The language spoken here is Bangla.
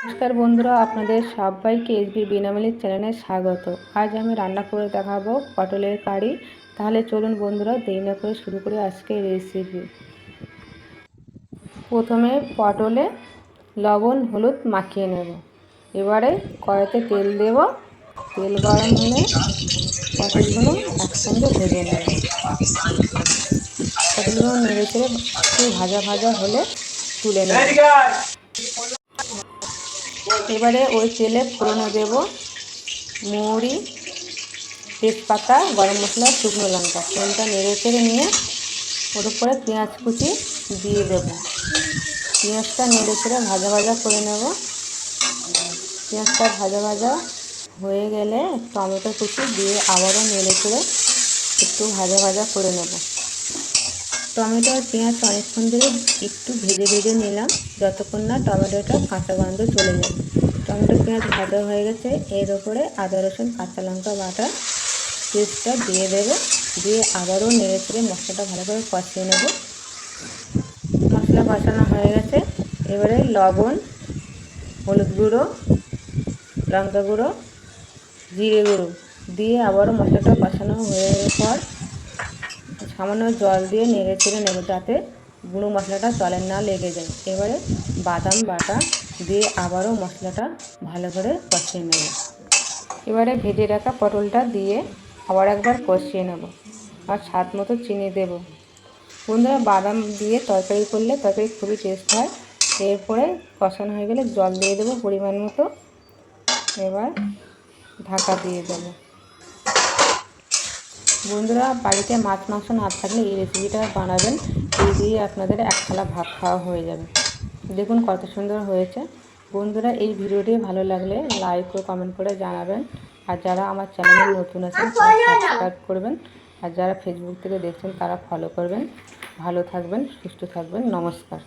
নমস্কার বন্ধুরা, আপনাদের সবাইকে এসবি বিনামূল্যের চ্যানেলে স্বাগত। আজ আমি রান্না করে দেখাবো পটলের কারি। তাহলে চলুন বন্ধুরা, দেরি না করে শুরু করে আজকের রেসিপি। প্রথমে পটলে লবণ হলুদ মাখিয়ে নেব। এবারে কড়াইতে তেল দেব। তেল গরম হলে পটলগুলো একসঙ্গে ভেজে নেব। পটলগুলো নেড়ে চেড়ে একটু ভাজা ভাজা হলে তুলে নেব। এবারে ওই তেলে ফোড়নে দেব মৌরি, তেজপাতা, গরম মশলা, শুকনো লঙ্কা। তেলটা নেড়ে চেড়ে নিয়ে ওর উপরে পেঁয়াজ কুচি দিয়ে দেব। পেঁয়াজটা নেড়ে চেড়ে ভাজা ভাজা করে নেব। পেঁয়াজটা ভাজা ভাজা হয়ে গেলে টমেটো কুচি দিয়ে আবারও নেড়ে চেড়ে একটু ভাজা ভাজা করে নেব। টমেটো আর পেঁয়াজ অনেকক্ষণ ধরে একটু ভেজে ভেজে নিলাম, যতক্ষণ না টমেটোটা কাঁচা গন্ধ চলে যাবে। টমেটো পেঁয়াজ ভাজা হয়ে গেছে। এর ওপরে আদা রসুন কাঁচা লঙ্কা বাটা পেস্টটা দিয়ে দেবো। দিয়ে আবারও নেড়ে চেড়ে মশলাটা ভালো করে কষিয়ে নেব। মশলা কষানো হয়ে গেছে। এবারে লবণ, হলুদ গুঁড়ো, লঙ্কা গুঁড়ো, জিরে গুঁড়ো দিয়ে আবারও মশলাটা কষানো হয়ে যাওয়ার পর সামান্য জল দিয়ে নেড়ে চেড়ে নেব, যাতে গুঁড়ো মশলাটা তলে না লেগে যায়। এবারে বাদাম বাটা দিয়ে আবারও মশলাটা ভালো করে কষিয়ে নেব। এবারে ভেজে রাখা পটলটা দিয়ে আবার একবার কষিয়ে নেব। আর স্বাদ মতো চিনি দেব। বন্ধুরা, বাদাম দিয়ে তরকারি করলে তরকারি খুবই টেস্ট হয়। এরপরে কষানো হয়ে গেলে জল দিয়ে দেবো পরিমাণ মতো। এবার ঢাকা দিয়ে দেবো। বন্ধুরা, বাড়িতে মাছ মাংস না থাকলে এই রেসিপিটা বানাবেন। এই দিয়ে আপনাদের এক থালা ভাত খাওয়া হয়ে যাবে। দেখুন কত সুন্দর হয়েছে। বন্ধুরা, এই ভিডিওটি ভালো লাগলে লাইক ও কমেন্ট করে জানাবেন। আর যারা আমার চ্যানেলে নতুন আছেন তারা সাবস্ক্রাইব করবেন। আর যারা ফেসবুক থেকে দেখছেন তারা ফলো করবেন। ভালো থাকবেন, সুস্থ থাকবেন। নমস্কার।